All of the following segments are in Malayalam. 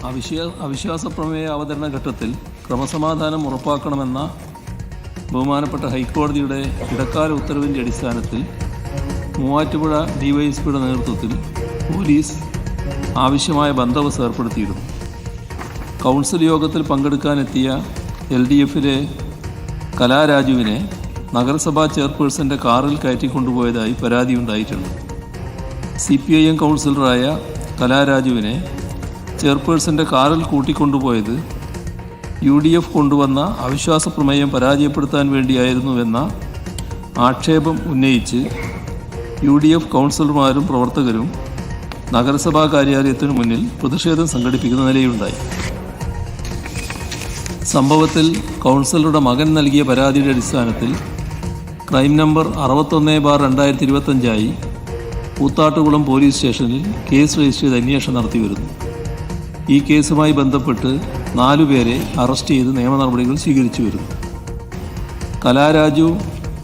അവിശ്വാസ പ്രമേയ അവതരണ ഘട്ടത്തിൽ ക്രമസമാധാനം ഉറപ്പാക്കണമെന്ന ബഹുമാനപ്പെട്ട ഹൈക്കോടതിയുടെ ഇടക്കാല ഉത്തരവിൻ്റെ അടിസ്ഥാനത്തിൽ മൂവാറ്റുപുഴ ഡിവൈഎസ്പിയുടെ നേതൃത്വത്തിൽ പോലീസ് ആവശ്യമായ ബന്ദോബസ്ത് ഏർപ്പെടുത്തിയിരുന്നു. കൗൺസിൽ യോഗത്തിൽ പങ്കെടുക്കാനെത്തിയ LDFിലെ കലാരാജുവിനെ നഗരസഭാ ചെയർപേഴ്സൻ്റെ കാറിൽ കയറ്റിക്കൊണ്ടുപോയതായി പരാതിയുണ്ടായിട്ടുണ്ട്. CPIM കൗൺസിലറായ കലാരാജുവിനെ ചെയർപേഴ്സൻ്റെ കാറിൽ കൂട്ടിക്കൊണ്ടുപോയത് UDF കൊണ്ടുവന്ന അവിശ്വാസ പ്രമേയം പരാജയപ്പെടുത്താൻ വേണ്ടിയായിരുന്നുവെന്ന ആക്ഷേപം ഉന്നയിച്ച് UDF കൗൺസിലർമാരും പ്രവർത്തകരും നഗരസഭാ കാര്യാലയത്തിനു മുന്നിൽ പ്രതിഷേധം സംഘടിപ്പിക്കുന്ന നിലയുണ്ടായി. സംഭവത്തിൽ കൗൺസിലറുടെ മകൻ നൽകിയ പരാതിയുടെ അടിസ്ഥാനത്തിൽ ക്രൈം നമ്പർ 61/2025 കൂത്താട്ടുകുളം പോലീസ് സ്റ്റേഷനിൽ കേസ് രജിസ്റ്റർ ചെയ്ത് അന്വേഷണം നടത്തിവരുന്നു. ഈ കേസുമായി ബന്ധപ്പെട്ട് 4 പേരെ അറസ്റ്റ് ചെയ്ത് നിയമ നടപടികൾ സ്വീകരിച്ചു വരുന്നു. കലാരാജു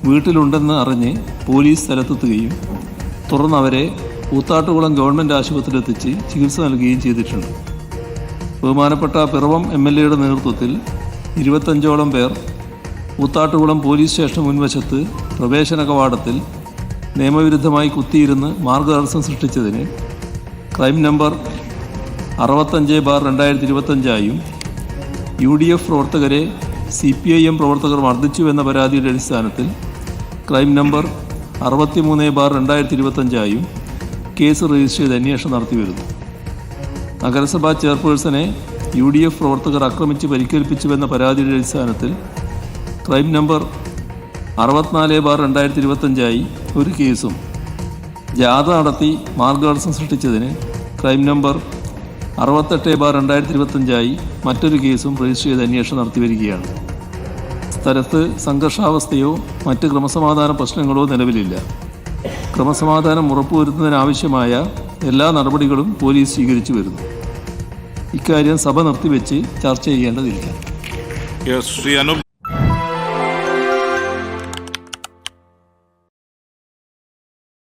വീട്ടിലുണ്ടെന്ന് അറിഞ്ഞ് പോലീസ് സ്ഥലത്തെത്തുകയും തുടർന്ന് അവരെ കൂത്താട്ടുകുളം ഗവൺമെൻറ് ആശുപത്രിയിലെത്തിച്ച് ചികിത്സ നൽകുകയും ചെയ്തിട്ടുണ്ട്. ബഹുമാനപ്പെട്ട പിറവം MLAയുടെ നേതൃത്വത്തിൽ 25ഓളം പേർ കൂത്താട്ടുകുളം പോലീസ് സ്റ്റേഷൻ മുൻവശത്ത് പ്രവേശന കവാടത്തിൽ നിയമവിരുദ്ധമായി കുത്തിയിരുന്ന് മാർഗതടസ്സം സൃഷ്ടിച്ചതിന് ക്രൈം നമ്പർ 65/2025 UDF പ്രവർത്തകരെ CPIM പ്രവർത്തകർ മർദ്ദിച്ചു എന്ന പരാതിയുടെ അടിസ്ഥാനത്തിൽ ക്രൈം നമ്പർ 63/2025 കേസ് രജിസ്റ്റർ ചെയ്ത് അന്വേഷണം നടത്തിവരുന്നു. നഗരസഭാ ചെയർപേഴ്സനെ UDF പ്രവർത്തകർ ആക്രമിച്ച് പരിക്കേൽപ്പിച്ചുവെന്ന പരാതിയുടെ അടിസ്ഥാനത്തിൽ ക്രൈം നമ്പർ 64/2025 ഒരു കേസും ജാഥ നടത്തി മാർഗതടസ്സം സൃഷ്ടിച്ചതിന് ക്രൈം നമ്പർ 68/2025 മറ്റൊരു കേസും രജിസ്റ്റർ ചെയ്ത് അന്വേഷണം നടത്തിവരികയാണ്. സ്ഥലത്ത് സംഘർഷാവസ്ഥയോ മറ്റ് ക്രമസമാധാന പ്രശ്നങ്ങളോ നിലവിലില്ല. ക്രമസമാധാനം ഉറപ്പുവരുത്തുന്നതിനാവശ്യമായ എല്ലാ നടപടികളും പോലീസ് സ്വീകരിച്ചു വരുന്നു. ഇക്കാര്യം സഭ നിർത്തിവെച്ച് ചർച്ച ചെയ്യേണ്ടതില്ല.